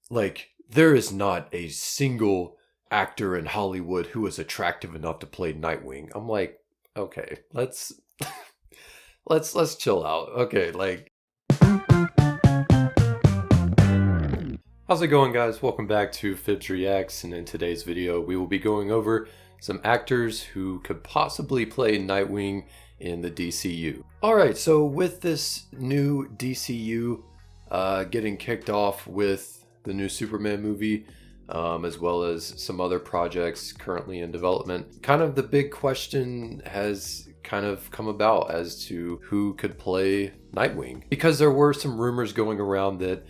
Like, there is not a single actor in Hollywood who is attractive enough to play Nightwing. I'm like, okay, let's let's chill out. Okay, like, how's it going, guys? Welcome back to Fibs Reacts, and in today's video we will be going over some actors who could possibly play Nightwing in the DCU. Alright, so with this new DCU getting kicked off with the new Superman movie, as well as some other projects currently in development, kind of the big question has kind of come about as to who could play Nightwing. Because there were some rumors going around that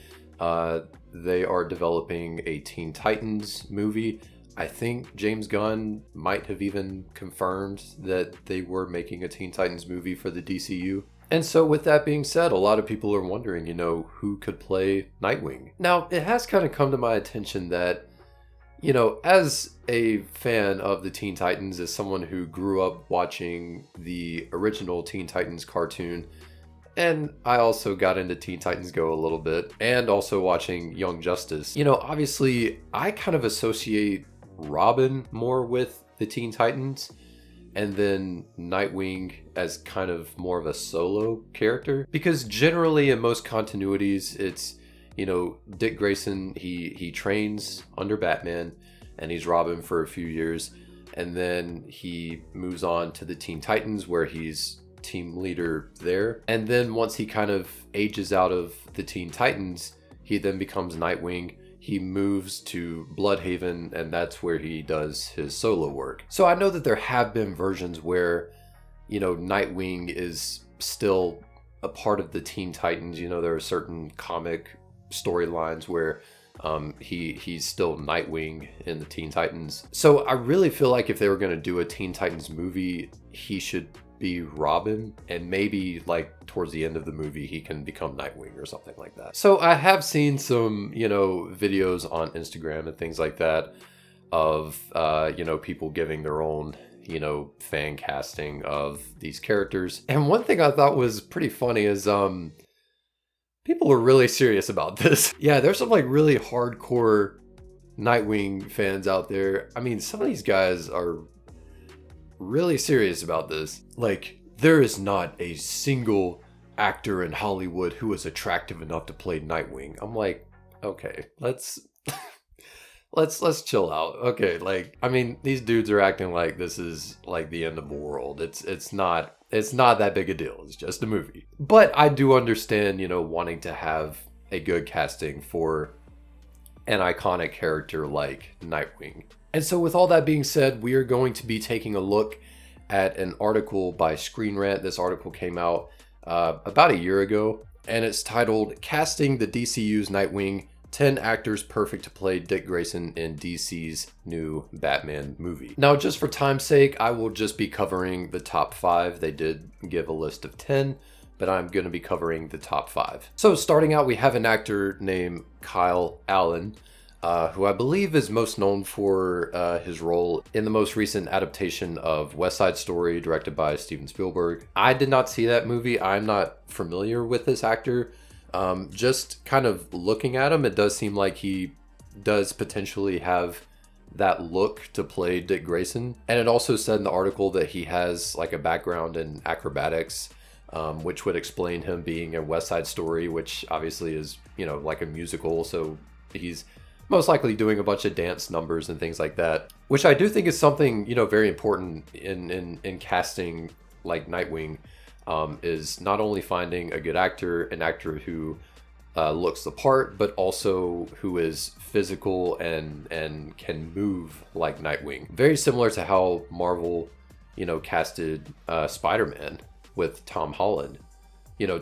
they are developing a Teen Titans movie. I think James Gunn might have even confirmed that they were making a Teen Titans movie for the DCU. And so with that being said, a lot of people are wondering, who could play Nightwing? Now, it has kind of come to my attention that, as a fan of the Teen Titans, as someone who grew up watching the original Teen Titans cartoon, and I also got into Teen Titans Go a little bit, and also watching Young Justice, obviously I kind of associate Robin more with the Teen Titans, and then Nightwing as kind of more of a solo character. Because generally in most continuities, it's, Dick Grayson, he trains under Batman, and he's Robin for a few years, and then he moves on to the Teen Titans where he's team leader there. And then once he kind of ages out of the Teen Titans, he then becomes Nightwing. He moves to Bloodhaven, and that's where he does his solo work. So I know that there have been versions where, Nightwing is still a part of the Teen Titans. There are certain comic storylines where he's still Nightwing in the Teen Titans. So I really feel like if they were going to do a Teen Titans movie, he should be Robin, and maybe like towards the end of the movie he can become Nightwing or something like that. So I have seen some videos on Instagram and things like that of people giving their own fan casting of these characters. And one thing I thought was pretty funny is people are really serious about this. Yeah, there's some like really hardcore Nightwing fans out there. I mean, some of these guys are really serious about this. Like, there is not a single actor in Hollywood who is attractive enough to play Nightwing. I'm like, okay, let's let's chill out. Okay, like, I mean, these dudes are acting like this is like the end of the world. It's not that big a deal. It's just a movie. But I do understand, wanting to have a good casting for an iconic character like Nightwing. And so with all that being said, we are going to be taking a look at an article by Screen Rant. This article came out about a year ago, and it's titled "Casting the DCU's Nightwing, 10 Actors Perfect to Play Dick Grayson in DC's New Batman Movie." Now, just for time's sake, I will just be covering the top 5. They did give a list of 10, but I'm going to be covering the top 5. So starting out, we have an actor named Kyle Allen, who I believe is most known for his role in the most recent adaptation of West Side Story, directed by Steven Spielberg. I did not see that movie. I'm not familiar with this actor. Just kind of looking at him, it does seem like he does potentially have that look to play Dick Grayson. And it also said in the article that he has like a background in acrobatics, which would explain him being in West Side Story, which obviously is, like a musical. So he's most likely doing a bunch of dance numbers and things like that, which I do think is something, very important in casting like Nightwing, is not only finding a good actor, an actor who looks the part, but also who is physical and can move like Nightwing. Very similar to how Marvel, casted Spider-Man with Tom Holland.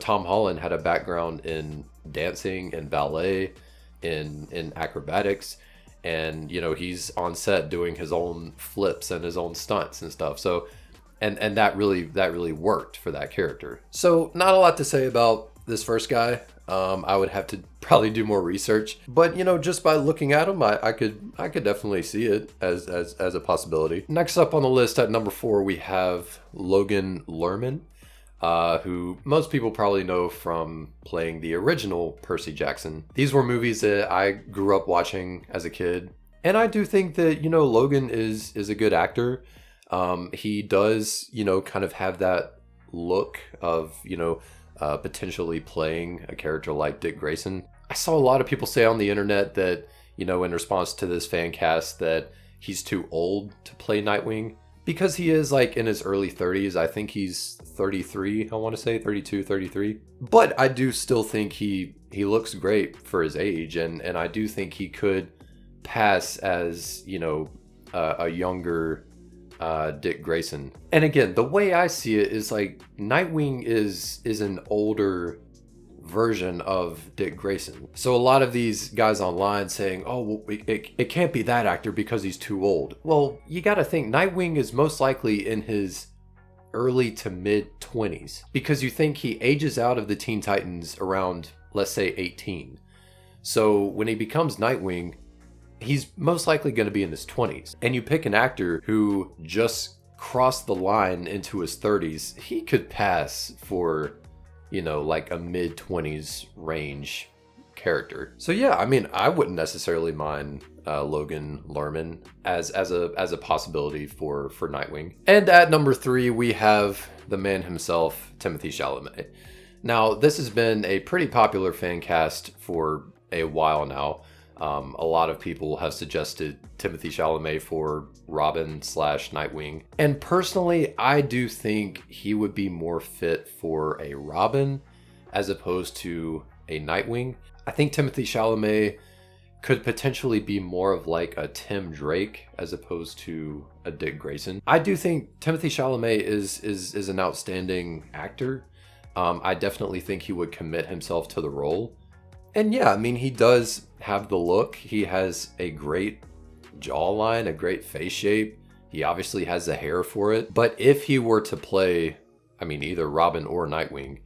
Tom Holland had a background in dancing and ballet, in acrobatics, and he's on set doing his own flips and his own stunts and stuff. So and that really worked for that character. So not a lot to say about this first guy. I would have to probably do more research, but just by looking at him, I could definitely see it as a possibility. Next up on the list at number 4, we have Logan Lerman. who most people probably know from playing the original Percy Jackson. These were movies that I grew up watching as a kid. And I do think that, Logan is a good actor. He does, kind of have that look of, potentially playing a character like Dick Grayson. I saw a lot of people say on the internet that, in response to this fan cast, that he's too old to play Nightwing. Because he is like in his early 30s. I think he's 33, I want to say 32, 33. But I do still think he looks great for his age. And I do think he could pass as, a younger Dick Grayson. And again, the way I see it is like Nightwing is an older version of Dick Grayson. So a lot of these guys online saying, oh, well, it can't be that actor because he's too old. Well, you got to think Nightwing is most likely in his early to mid 20s, because you think he ages out of the Teen Titans around, let's say, 18. So when he becomes Nightwing, he's most likely going to be in his 20s. And you pick an actor who just crossed the line into his 30s, he could pass for, like a mid-20s range character. So yeah, I mean, I wouldn't necessarily mind Logan Lerman as a possibility for Nightwing. And at number 3, we have the man himself, Timothée Chalamet. Now, this has been a pretty popular fan cast for a while now. A lot of people have suggested Timothée Chalamet for Robin/Nightwing. And personally, I do think he would be more fit for a Robin as opposed to a Nightwing. I think Timothée Chalamet could potentially be more of like a Tim Drake as opposed to a Dick Grayson. I do think Timothée Chalamet is an outstanding actor. I definitely think he would commit himself to the role. And yeah, I mean, he does have the look. He has a great jawline, a great face shape. He obviously has the hair for it. But if he were to play, either Robin or Nightwing,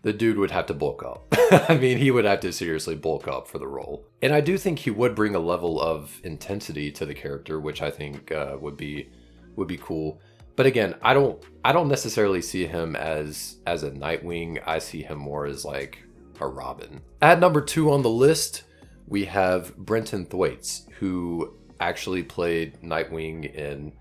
the dude would have to bulk up. He would have to seriously bulk up for the role. And I do think he would bring a level of intensity to the character, which I think would be cool. But again, I don't necessarily see him as a Nightwing. I see him more as like a Robin. At number 2 on the list, we have Brenton Thwaites, who actually played Nightwing in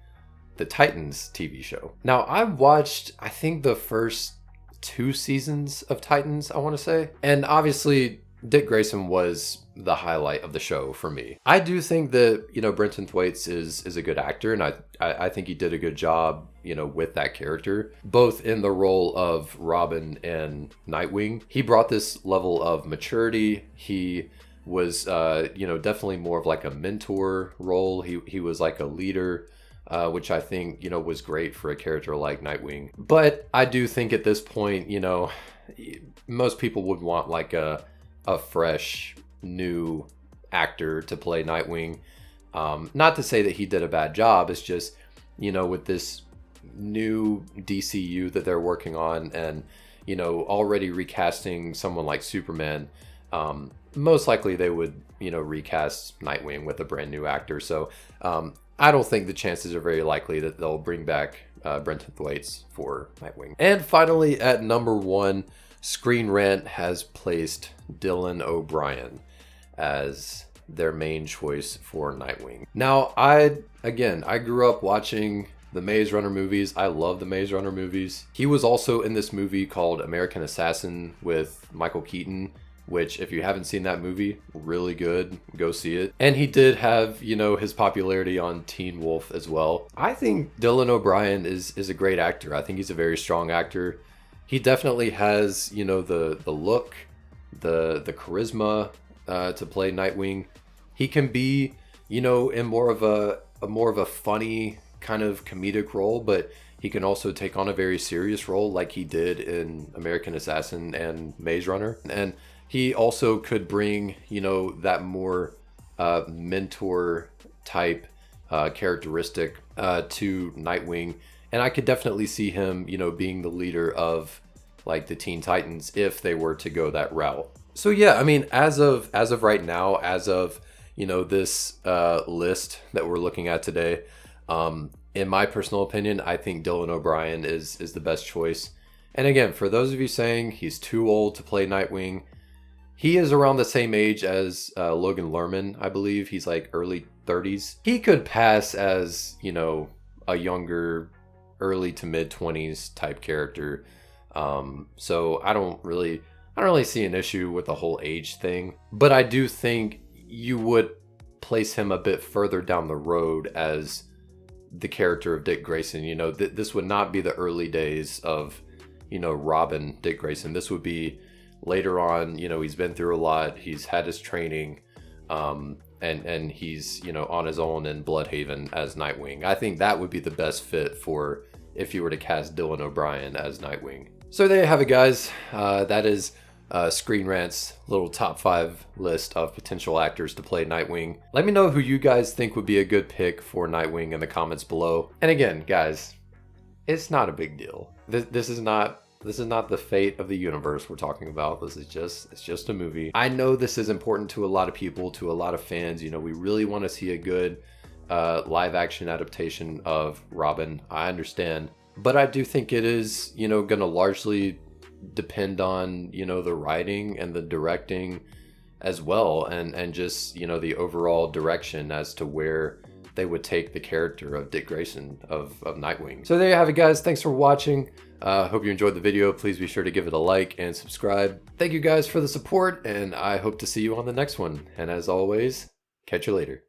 the Titans TV show. Now, I've watched, I think, the first 2 seasons of Titans, I want to say. And obviously, Dick Grayson was the highlight of the show for me. I do think that, Brenton Thwaites is a good actor, and I think he did a good job, with that character, both in the role of Robin and Nightwing. He brought this level of maturity. He was, definitely more of like a mentor role. He was like a leader, which I think, was great for a character like Nightwing. But I do think at this point, most people would want like a fresh, new actor to play Nightwing. Not to say that he did a bad job. It's just, with this new DCU that they're working on and, already recasting someone like Superman, most likely they would, recast Nightwing with a brand new actor. So I don't think the chances are very likely that they'll bring back Brenton Thwaites for Nightwing. And finally, at number 1, Screen Rant has placed Dylan O'Brien as their main choice for Nightwing. Now, I grew up watching the Maze Runner movies. I love the Maze Runner movies. He was also in this movie called American Assassin with Michael Keaton, which, if you haven't seen that movie, really good. Go see it. And he did have, his popularity on Teen Wolf as well. I think Dylan O'Brien is a great actor. I think he's a very strong actor. He definitely has, the look, the charisma to play Nightwing. He can be, in more of a funny kind of comedic role, but he can also take on a very serious role like he did in American Assassin and Maze Runner. And he also could bring, that more mentor type characteristic to Nightwing. And I could definitely see him, being the leader of like the Teen Titans if they were to go that route. So yeah, as of right now, as of, this list that we're looking at today, in my personal opinion, I think Dylan O'Brien is the best choice. And again, for those of you saying he's too old to play Nightwing, he is around the same age as Logan Lerman, I believe. He's like early 30s. He could pass as, you know, a younger, early to mid 20s type character. So I don't really see an issue with the whole age thing. But I do think you would place him a bit further down the road as the character of Dick Grayson. You know, this would not be the early days of, you know, Robin Dick Grayson. This would be later on. You know, he's been through a lot. He's had his training, and he's, you know, on his own in Bloodhaven as Nightwing. I think that would be the best fit for if you were to cast Dylan O'Brien as Nightwing. So there you have it, guys. That is Screen Rant's little top 5 list of potential actors to play Nightwing. Let me know who you guys think would be a good pick for Nightwing in the comments below. And again, guys, it's not a big deal. This is not the fate of the universe we're talking about. It's just a movie. I know this is important to a lot of people, to a lot of fans. You know, we really want to see a good live action adaptation of Robin. I understand, but I do think it is, you know, going to largely depend on, you know, the writing and the directing as well, and just, you know, the overall direction as to where they would take the character of Dick Grayson of Nightwing. So there you have it, guys. Thanks for watching. Hope you enjoyed the video. Please be sure to give it a like and subscribe. Thank you guys for the support, and I hope to see you on the next one. And as always, catch you later.